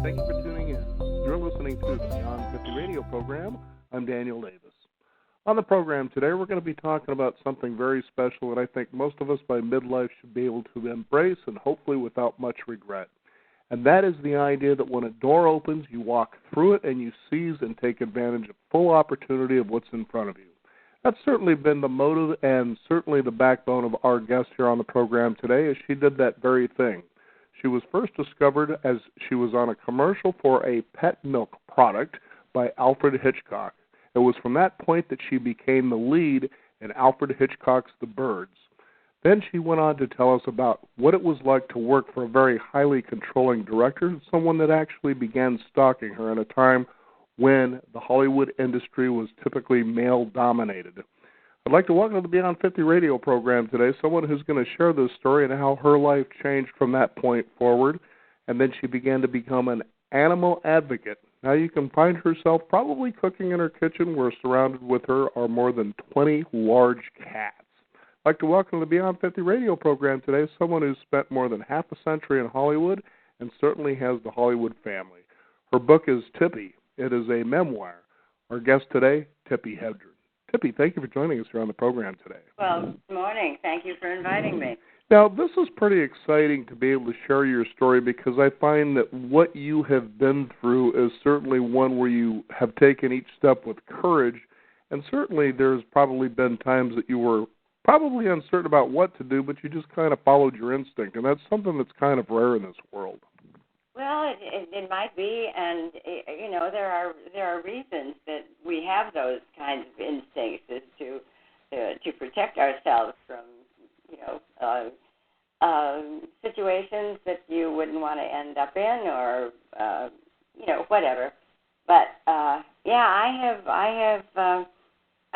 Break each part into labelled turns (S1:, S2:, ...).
S1: Thank you for tuning in. You're listening to the Beyond 50 radio program. I'm Daniel Davis. On the program today, we're going to be talking about something very special that I think most of us by midlife should be able to embrace and hopefully without much regret. And that is the idea that when a door opens, you walk through it and you seize and take advantage of full opportunity of what's in front of you. That's certainly been the motive and certainly the backbone of our guest here on the program today, as she did that very thing. She was first discovered as she was on a commercial for a pet milk product by Alfred Hitchcock. It was from that point that she became the lead in Alfred Hitchcock's The Birds. Then she went on to tell us about what it was like to work for a very highly controlling director, someone that actually began stalking her at a time when the Hollywood industry was typically male-dominated. I'd like to welcome to the Beyond 50 radio program today someone who's going to share this story and how her life changed from that point forward, and then she began to become an animal advocate. Now you can find herself probably cooking in her kitchen where surrounded with her are more than 20 large cats. I'd like to welcome to the Beyond 50 radio program today someone who's spent more than half a century in Hollywood and certainly has the Hollywood family. Her book is Tippi. It is a memoir. Our guest today, Tippi Hedren. Tippi, thank you for joining us here on the program today.
S2: Well, good morning. Thank you for inviting me.
S1: Now, this is pretty exciting to be able to share your story because I find that what you have been through is certainly one where you have taken each step with courage, and certainly there's probably been times that you were probably uncertain about what to do, but you just kind of followed your instinct, and that's something that's kind of rare in this world.
S2: Well, it might be, and there are reasons that we have those kinds of instincts is to protect ourselves from situations that you wouldn't want to end up in, or whatever. But I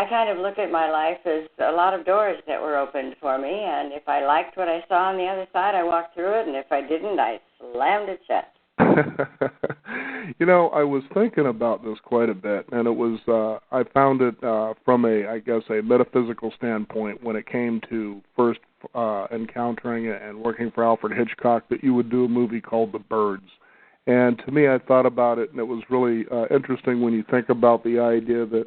S2: kind of look at my life as a lot of doors that were opened for me, and if I liked what I saw on the other side, I walked through it, and if I didn't, I slammed it shut.
S1: I was thinking about this quite a bit, and it was I found it from a metaphysical standpoint when it came to first encountering it and working for Alfred Hitchcock that you would do a movie called The Birds. And to me, I thought about it, and it was really interesting when you think about the idea that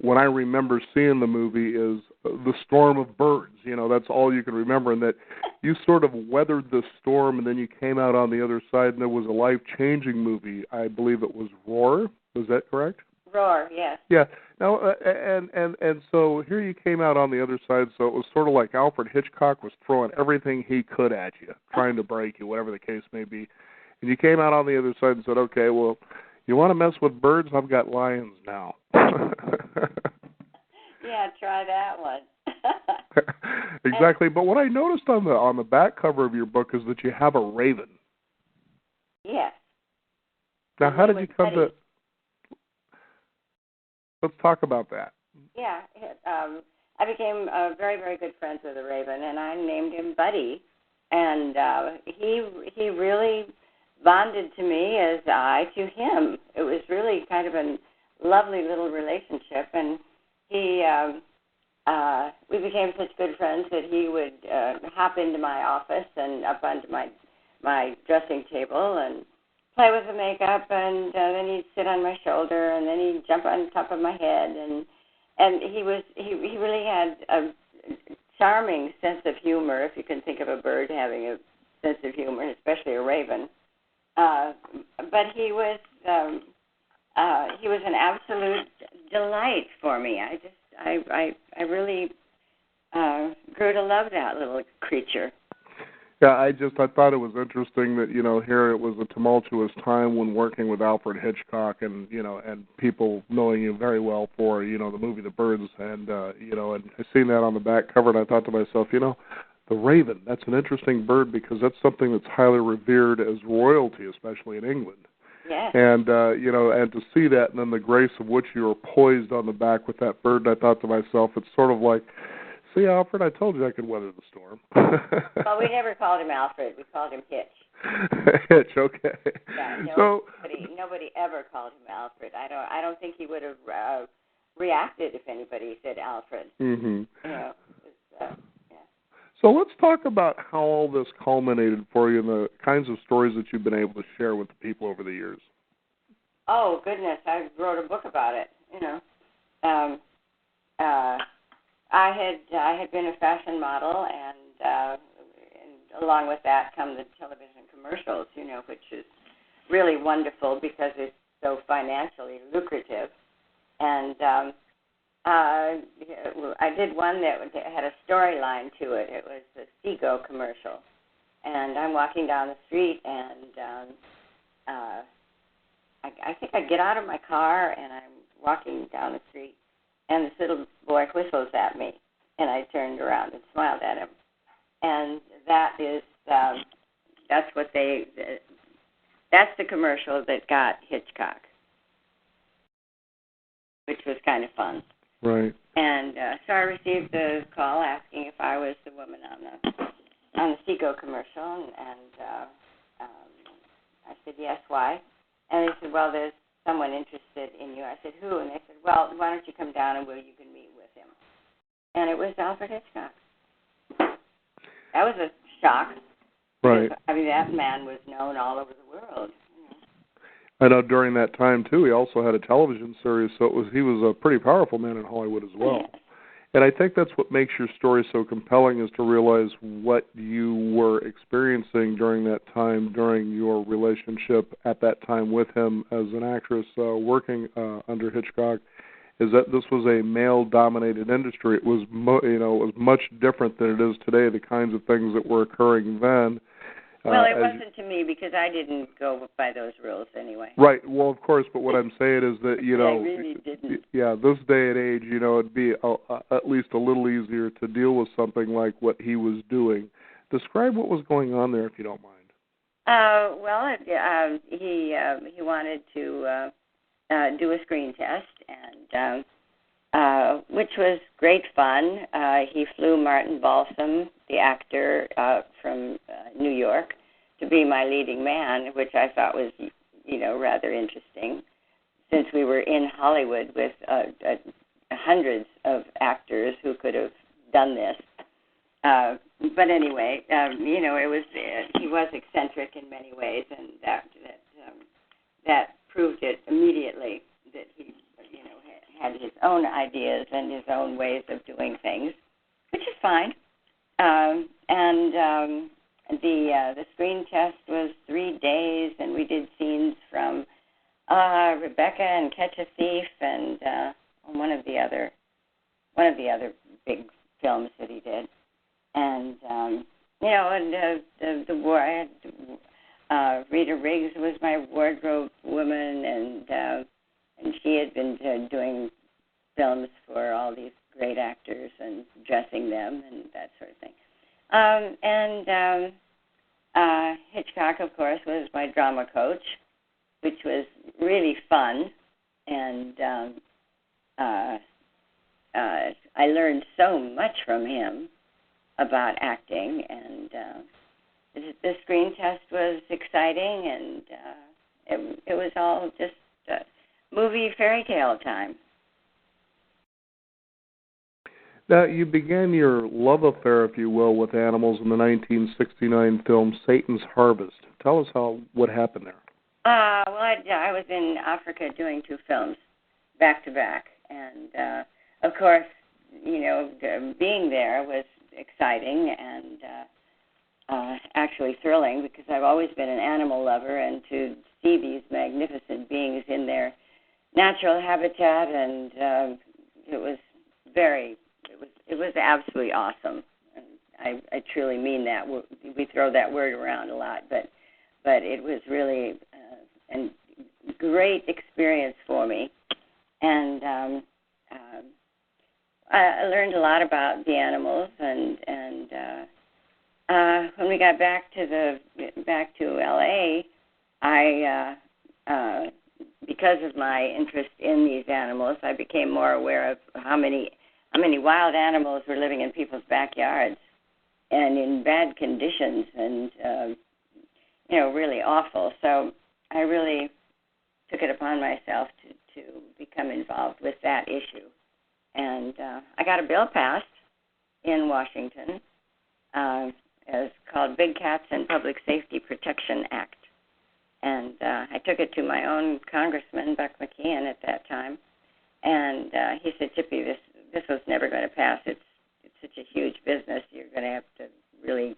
S1: when I remember seeing the movie is the storm of birds. That's all you can remember, and that you sort of weathered the storm, and then you came out on the other side, and there was a life-changing movie. I believe it was Roar. Was that correct?
S2: Roar, yes.
S1: Yeah. Now, and so here you came out on the other side, so it was sort of like Alfred Hitchcock was throwing everything he could at you, trying to break you, whatever the case may be. And you came out on the other side and said, okay, well, you want to mess with birds? I've got lions now.
S2: Yeah, try that one.
S1: Exactly. But what I noticed on the back cover of your book is that you have a raven.
S2: Yes.
S1: Now, how did you come to... Let's talk about that.
S2: Yeah. I became very, very good friends with the raven, and I named him Buddy. And he really bonded to me as I to him. It was really kind of a lovely little relationship, and we became such good friends that he would hop into my office and up onto my dressing table and play with the makeup, and then he'd sit on my shoulder, and then he'd jump on top of my head, and he really had a charming sense of humor, if you can think of a bird having a sense of humor, especially a raven. But he was an absolute delight for me. I really grew to love that little creature.
S1: Yeah, I thought it was interesting that, here it was a tumultuous time when working with Alfred Hitchcock and people knowing you very well for, the movie The Birds, and I seen that on the back cover, and I thought to myself, the raven, that's an interesting bird because that's something that's highly revered as royalty, especially in England.
S2: Yes.
S1: And, and to see that and then the grace of which you were poised on the back with that bird, and I thought to myself, it's sort of like, see, Alfred, I told you I could weather the storm.
S2: Well, we never called him Alfred. We called him Hitch.
S1: Hitch, okay.
S2: Yeah, nobody ever called him Alfred. I don't think he would have reacted if anybody said Alfred.
S1: Mm-hmm.
S2: Yeah.
S1: So let's talk about how all this culminated for you and the kinds of stories that you've been able to share with the people over the years.
S2: Oh, goodness, I wrote a book about it, you know. I had been a fashion model, and along with that come the television commercials, you know, which is really wonderful because it's so financially lucrative. And I did one that had a storyline to it. It was the Seago commercial. And I'm walking down the street, and I think I get out of my car, and I'm walking down the street, and this little boy whistles at me, and I turned around and smiled at him. And that is, that's the commercial that got Hitchcock, which was kind of fun.
S1: Right.
S2: And so I received a call asking if I was the woman on the Seago commercial, and I said, yes, why? And they said, well, there's someone interested in you. I said, who? And they said, well, why don't you come down and you can meet with him. And it was Alfred Hitchcock. That was a shock.
S1: Right.
S2: Because, I mean, that man was known all over the world. You know.
S1: I know during that time, too, he also had a television series, so he was a pretty powerful man in Hollywood as well.
S2: Yes.
S1: And I think that's what makes your story so compelling, is to realize what you were experiencing during that time, during your relationship at that time with him as an actress working under Hitchcock, is that this was a male-dominated industry. It was, it was much different than it is today, the kinds of things that were occurring then.
S2: Well, it wasn't to me because I didn't go by those rules anyway.
S1: Right. Well, of course, but what I'm saying is that,
S2: I really didn't.
S1: Yeah, this day and age, it'd be at least a little easier to deal with something like what he was doing. Describe what was going on there, if you don't mind.
S2: Well, he wanted to do a screen test, and which was great fun. He flew Martin Balsam, the actor from New York, to be my leading man, which I thought was, rather interesting, since we were in Hollywood with hundreds of actors who could have done this. But anyway, it was he was eccentric in many ways, and that proved it immediately that he, had his own ideas and his own ways of doing things, which is fine. The screen test was 3 days, and we did scenes from Rebecca and Catch a Thief, and one of the other big films that he did. And the war. I had Rita Riggs was my wardrobe woman, and she had been doing films for all these great actors and dressing them and that sort of thing. Hitchcock, of course, was my drama coach, which was really fun, and I learned so much from him about acting, and the screen test was exciting, and it was all just movie fairy tale time.
S1: Now, you began your love affair, if you will, with animals in the 1969 film Satan's Harvest. Tell us what happened there.
S2: I was in Africa doing 2 films back to back, and of course, being there was exciting and actually thrilling, because I've always been an animal lover, and to see these magnificent beings in their natural habitat, and it was absolutely awesome. And I truly mean that. We throw that word around a lot, but it was really a great experience for me, and I learned a lot about the animals, and when we got back to LA, I because of my interest in these animals, I became more aware of how many wild animals were living in people's backyards and in bad conditions, and really awful. So I really took it upon myself to become involved with that issue. And I got a bill passed in Washington It's called Big Cats and Public Safety Protection Act. And I took it to my own congressman, Buck McKeon, at that time. And he said, Tippi, this was never going to pass. It's such a huge business. You're going to have to really,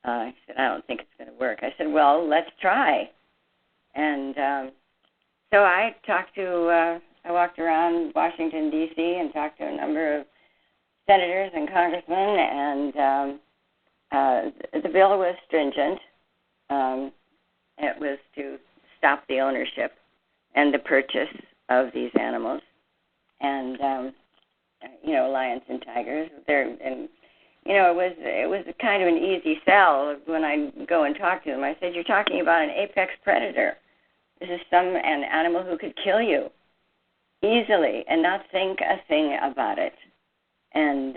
S2: he said, I don't think it's going to work. I said, well, let's try. And so I walked around Washington, D.C. and talked to a number of senators and congressmen, and the bill was stringent. It was to stop the ownership and the purchase of these animals. And, lions and tigers. It was kind of an easy sell when I go and talk to them. I said, you're talking about an apex predator. This is an animal who could kill you easily and not think a thing about it. And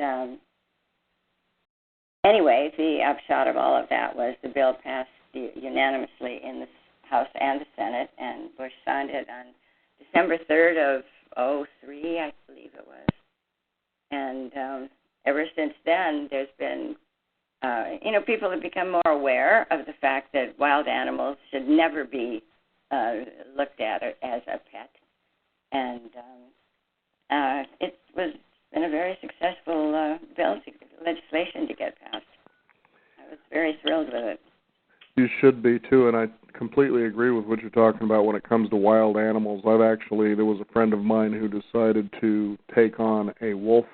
S2: anyway, the upshot of all of that was the bill passed unanimously in the House and the Senate, and Bush signed it on December 3rd of 2003, I believe it was. And ever since then, there's been, people have become more aware of the fact that wild animals should never be looked at as a pet. And it was been a very successful legislation to get passed. I was very thrilled with it.
S1: You should be, too, and I completely agree with what you're talking about when it comes to wild animals. There was a friend of mine who decided to take on a wolf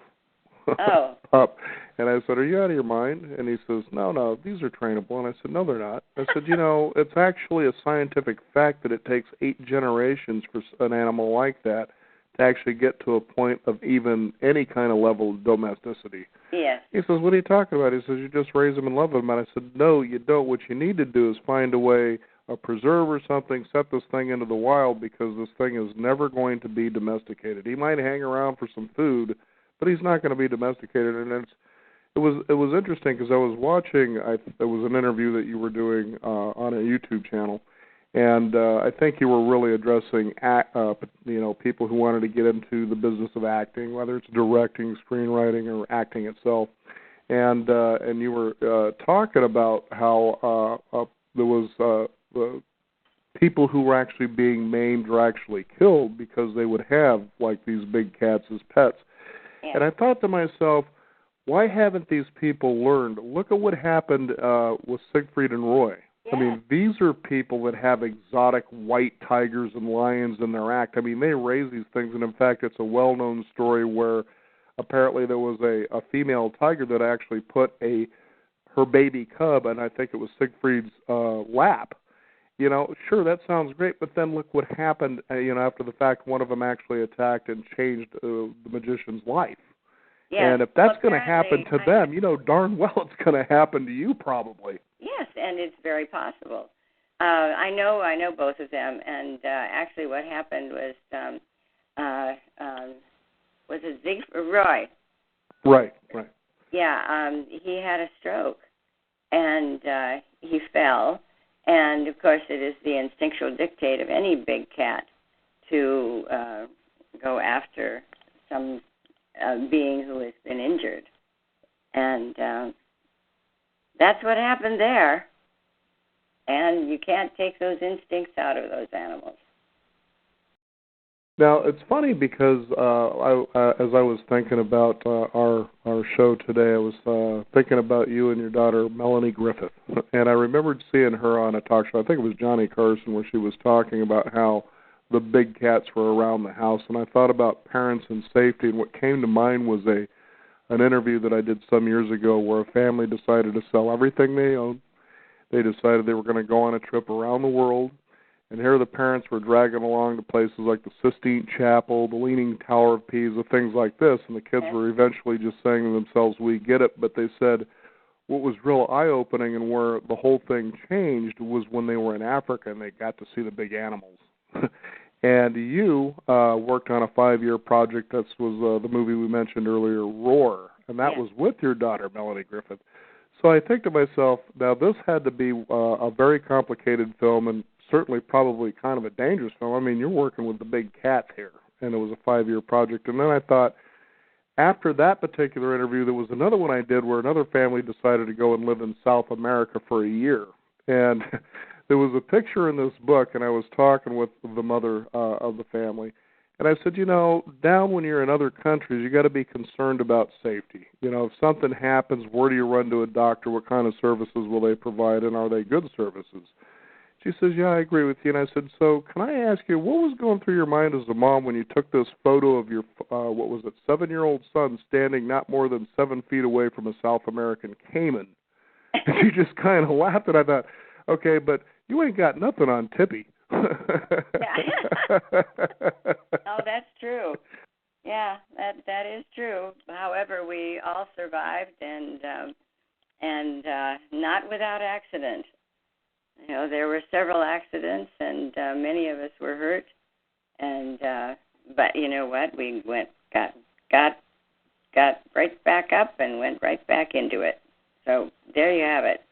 S1: pup, and I said, are you out of your mind? And he says, no, these are trainable. And I said, no, they're not. I said, it's actually a scientific fact that it takes 8 generations for an animal like that to actually get to a point of even any kind of level of domesticity.
S2: Yes.
S1: He says, what are you talking about? He says, you just raise them and love them. And I said, no, you don't. What you need to do is find a way, a preserve or something, set this thing into the wild, because this thing is never going to be domesticated. He might hang around for some food, but he's not going to be domesticated. And it was interesting because I was watching, there was an interview that you were doing on a YouTube channel, and I think you were really addressing people who wanted to get into the business of acting, whether it's directing, screenwriting, or acting itself. And you were talking about how there was the people who were actually being maimed or actually killed because they would have like these big cats as pets.
S2: Yeah.
S1: And I thought to myself, why haven't these people learned? Look at what happened with Siegfried and Roy.
S2: Yeah.
S1: I mean, these are people that have exotic white tigers and lions in their act. I mean, they raise these things, and in fact, it's a well-known story where apparently there was a female tiger that actually put her baby cub, and I think it was Siegfried's lap. Sure, that sounds great, but then look what happened, after the fact, one of them actually attacked and changed the magician's life.
S2: Yes.
S1: And if that's going to happen to them, darn well it's going to happen to you probably.
S2: Yes, and it's very possible. I know both of them, and actually what happened was it Siegfried? Roy?
S1: Right.
S2: Yeah, he had a stroke, and he fell, and of course it is the instinctual dictate of any big cat to go after some being who has been injured. And that's what happened there. And you can't take those instincts out of those animals.
S1: Now, it's funny because as I was thinking about our show today, I was thinking about you and your daughter, Melanie Griffith. And I remembered seeing her on a talk show, I think it was Johnny Carson, where she was talking about how the big cats were around the house. And I thought about parents and safety, and what came to mind was an interview that I did some years ago where a family decided to sell everything they owned. They decided they were going to go on a trip around the world. And here the parents were dragging along to places like the Sistine Chapel, the Leaning Tower of Pisa, things like this. And the kids were eventually just saying to themselves, we get it. But they said what was real eye-opening and where the whole thing changed was when they were in Africa and they got to see the big animals. And you worked on a 5-year project. That was the movie we mentioned earlier, Roar. And that was with your daughter, Melanie Griffith. So I think to myself, now this had to be a very complicated film and certainly probably kind of a dangerous film. I mean, you're working with the big cats here, and it was a 5-year project. And then I thought, after that particular interview, there was another one I did where another family decided to go and live in South America for a year. And there was a picture in this book, and I was talking with the mother of the family. And I said, down when you're in other countries, you got to be concerned about safety. If something happens, where do you run to a doctor? What kind of services will they provide, and are they good services? She says, yeah, I agree with you. And I said, so can I ask you, what was going through your mind as a mom when you took this photo of your, 7-year-old son standing not more than 7 feet away from a South American caiman? And she just kind of laughed, and I thought, okay, but you ain't got nothing on Tippi.
S2: Yeah. Oh, that's true. Yeah, that is true. However, we all survived, and not without accident. There were several accidents, and many of us were hurt. And but you know what? We got right back up and went right back into it. So there you have it.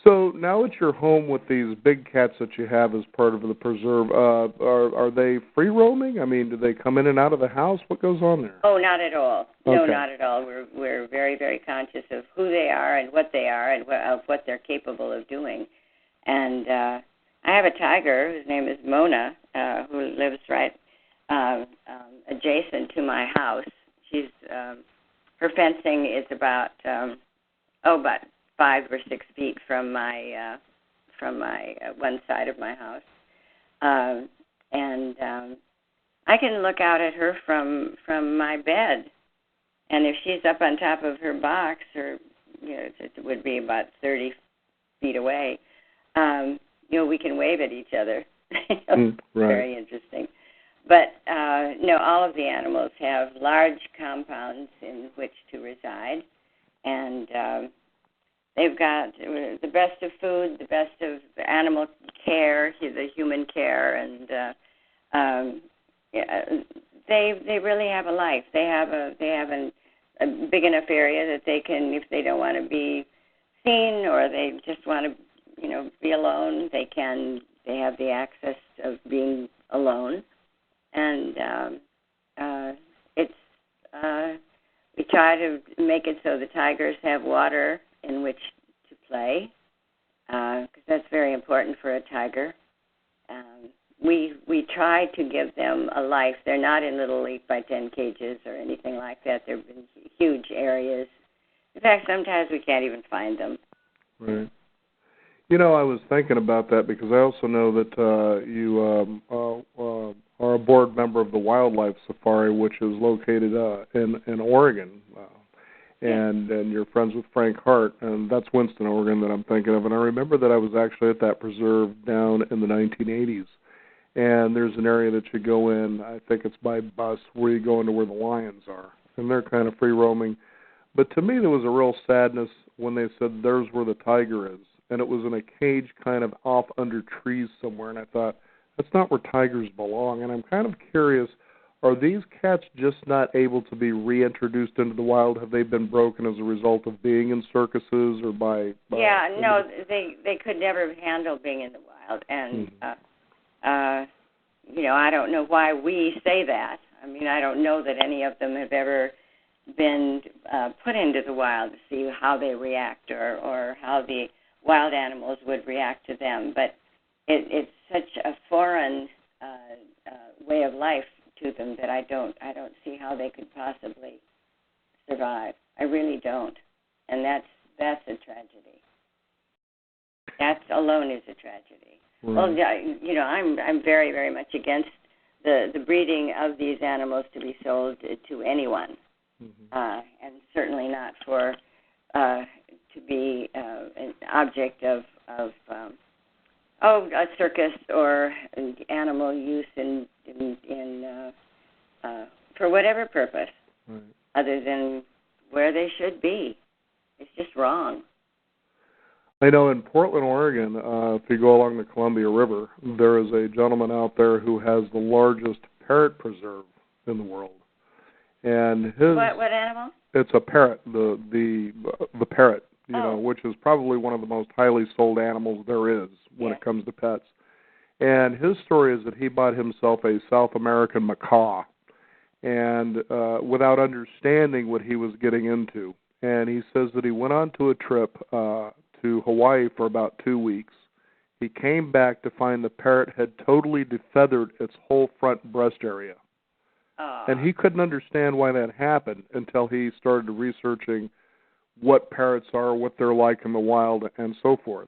S1: So now at your home with these big cats that you have as part of the preserve, are they free roaming? I mean, do they come in and out of the house? What goes on there?
S2: Oh, not at all.
S1: Okay.
S2: No, not at all. We're very, very conscious of who they are and what they are and of what they're capable of doing. And I have a tiger whose name is Mona, who lives right adjacent to my house. She's her fencing is about 5 or 6 feet from my one side of my house, and I can look out at her from my bed, and if she's up on top of her box, or it would be about 30 feet away, we can wave at each other.
S1: Right.
S2: Very interesting. But no, all of the animals have large compounds in which to reside, and they've got the best of food, the best of animal care, the human care, and they really have a life. They have a big enough area that they can, if they don't want to be seen or they just want to be alone, they have the access of being alone, and we try to make it so the tigers have water in which to play, because that's very important for a tiger. We try to give them a life. They're not in little 8x10 cages or anything like that. They're in huge areas. In fact, sometimes we can't even find them.
S1: Right. I was thinking about that because I also know that you are a board member of the Wildlife Safari, which is located in Oregon. And you're friends with Frank Hart, and that's Winston, Oregon, that I'm thinking of. And I remember that I was actually at that preserve down in the 1980s. And there's an area that you go in, I think it's by bus, where you go into where the lions are. And they're kind of free roaming. But to me, there was a real sadness when they said, there's where the tiger is. And it was in a cage kind of off under trees somewhere. And I thought, that's not where tigers belong. And I'm kind of curious, are these cats just not able to be reintroduced into the wild? Have they been broken as a result of being in circuses or by
S2: yeah, no, they could never handle being in the wild. And, I don't know why we say that. I mean, I don't know that any of them have ever been put into the wild to see how they react or how the wild animals would react to them. But it's such a foreign way of life to them that I don't see how they could possibly survive. I really don't, and that's a tragedy. That alone is a tragedy. Right. Well, I'm very, very much against the breeding of these animals to be sold to anyone, and certainly not for to be an object of a circus or animal use in for whatever purpose, other than where they should be. It's just wrong.
S1: I know in Portland, Oregon, if you go along the Columbia River, there is a gentleman out there who has the largest parrot preserve in the world. And his
S2: what animal?
S1: It's a parrot, the parrot, which is probably one of the most highly sold animals there is when it comes to pets. And his story is that he bought himself a South American macaw, and without understanding what he was getting into. And he says that he went on to a trip to Hawaii for about 2 weeks. He came back to find the parrot had totally defeathered its whole front breast area. And he couldn't understand why that happened until he started researching what parrots are, what they're like in the wild, and so forth.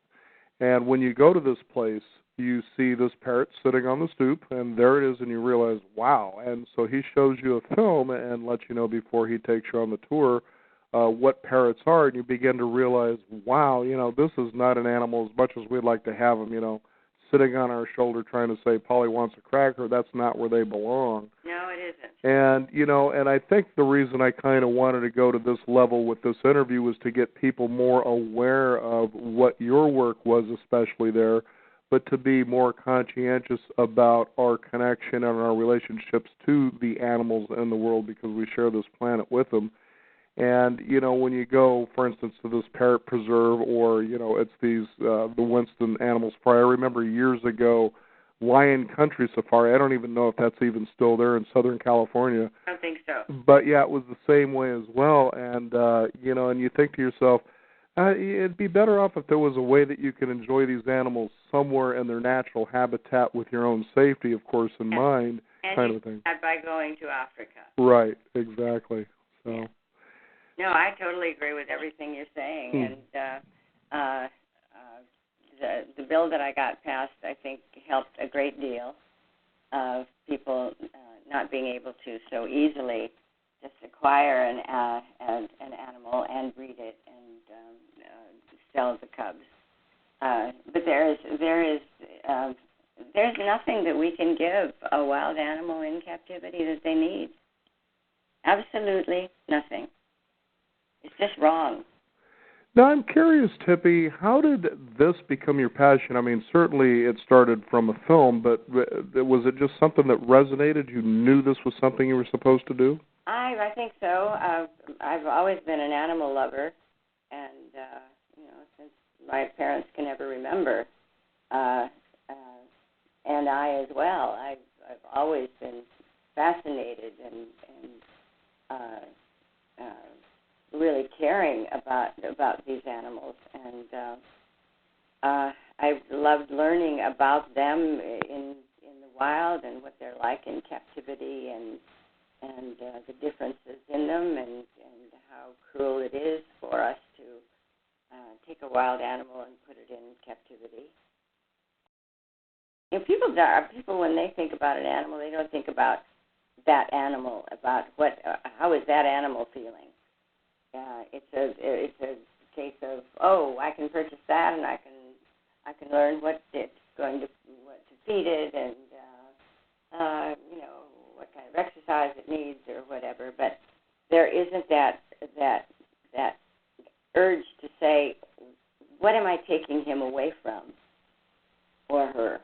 S1: And when you go to this place, you see this parrot sitting on the stoop, and there it is, and you realize, wow. And so he shows you a film and lets you know before he takes you on the tour what parrots are, and you begin to realize, wow, this is not an animal as much as we'd like to have them, sitting on our shoulder trying to say, Polly wants a cracker. That's not where they belong.
S2: No, it isn't.
S1: And, and I think the reason I kind of wanted to go to this level with this interview was to get people more aware of what your work was, especially there, but to be more conscientious about our connection and our relationships to the animals in the world because we share this planet with them. And, when you go, for instance, to this parrot preserve or, it's these, the Winston Animal Safari. I remember years ago, Lion Country Safari. I don't even know if that's even still there in Southern California.
S2: I don't think so.
S1: But, yeah, it was the same way as well. And, and you think to yourself, it'd be better off if there was a way that you could enjoy these animals somewhere in their natural habitat with your own safety, of course, in mind, kind of thing.
S2: And by going to Africa.
S1: Right, exactly. So.
S2: Yeah. No, I totally agree with everything you're saying, and the bill that I got passed, I think, helped a great deal of people not being able to so easily just acquire an animal and breed it and sell the cubs. But there's nothing that we can give a wild animal in captivity that they need. Absolutely nothing. It's just wrong.
S1: Now, I'm curious, Tippi, how did this become your passion? I mean, certainly it started from a film, but was it just something that resonated? You knew this was something you were supposed to do?
S2: I think so. I've always been an animal lover, and, since my parents can ever remember, and I as well. I've always been fascinated and really caring about these animals, and I've loved learning about them in the wild and what they're like in captivity and the differences in them and how cruel it is for us to take a wild animal and put it in captivity. People when they think about an animal, they don't think about that animal, about how is that animal feeling. It's a case of, I can purchase that, and I can learn what to feed it, and what kind of exercise it needs or whatever. But there isn't that urge to say, what am I taking him away from, or her?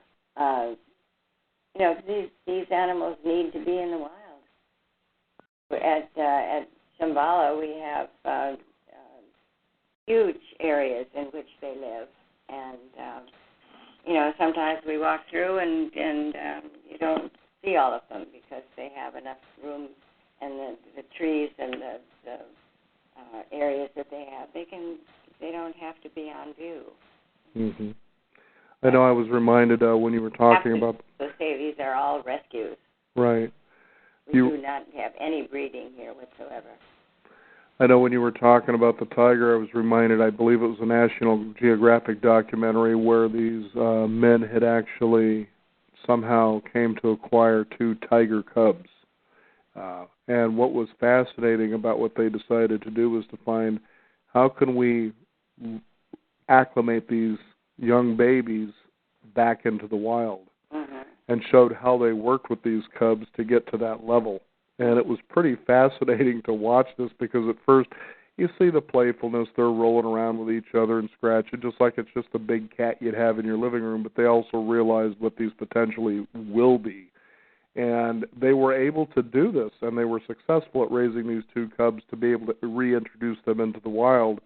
S2: These animals need to be in the wild. At Shambhala, we have huge areas in which they live, and sometimes we walk through and you don't see all of them because they have enough room, and the trees and the areas that they have, they don't have to be on view.
S1: Mm-hmm. I know I was reminded when you were talking about...
S2: say these are all rescues.
S1: Right.
S2: We do not have any breeding here whatsoever.
S1: I know when you were talking about the tiger, I was reminded, I believe it was a National Geographic documentary where these men had actually somehow came to acquire 2 tiger cubs. And what was fascinating about what they decided to do was to find how can we acclimate these young babies back into the wild, and showed how they worked with these cubs to get to that level. And it was pretty fascinating to watch this because at first you see the playfulness, they're rolling around with each other and scratching, just like it's just a big cat you'd have in your living room, but they also realized what these potentially will be. And they were able to do this, and they were successful at raising these 2 cubs to be able to reintroduce them into the wild.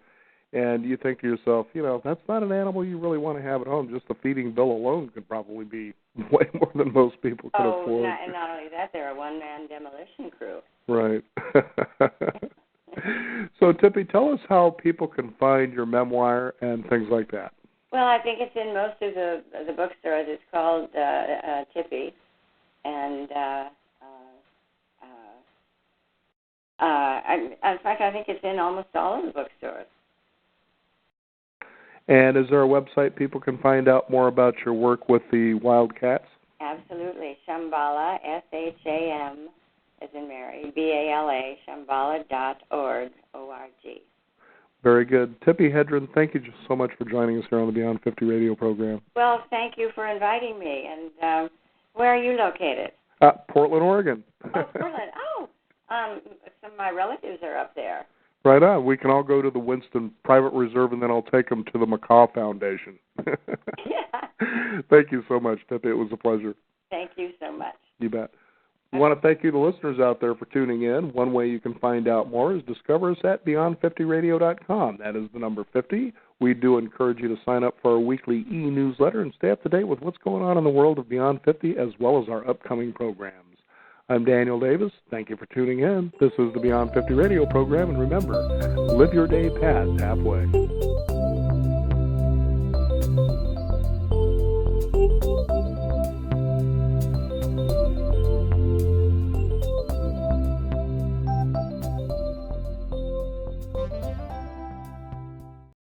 S1: And you think to yourself, that's not an animal you really want to have at home. Just the feeding bill alone could probably be way more than most people could afford.
S2: And not only that, they're a one-man demolition crew.
S1: Right. So, Tippi, tell us how people can find your memoir and things like that.
S2: Well, I think it's in most of the bookstores. It's called Tippi, and in fact, I think it's in almost all of the bookstores.
S1: And is there a website people can find out more about your work with the wildcats?
S2: Absolutely. Shambhala, SHAM, as in Mary, BALA, shambhala.org, O-R-G.
S1: Very good. Tippi Hedren, thank you just so much for joining us here on the Beyond 50 radio program.
S2: Well, thank you for inviting me. And where are you located?
S1: Portland, Oregon.
S2: Oh, Portland. Some of my relatives are up there.
S1: Right on. We can all go to the Winston Private Reserve, and then I'll take them to the McCaw Foundation.
S2: Yeah.
S1: Thank you so much, Tippi. It was a pleasure.
S2: Thank you so much.
S1: You bet. We want to thank you, the listeners out there, for tuning in. One way you can find out more is discover us at beyond50radio.com. That is the number 50. We do encourage you to sign up for our weekly e-newsletter and stay up to date with what's going on in the world of Beyond 50 as well as our upcoming programs. I'm Daniel Davis. Thank you for tuning in. This is the Beyond 50 radio program, and remember, live your day past halfway.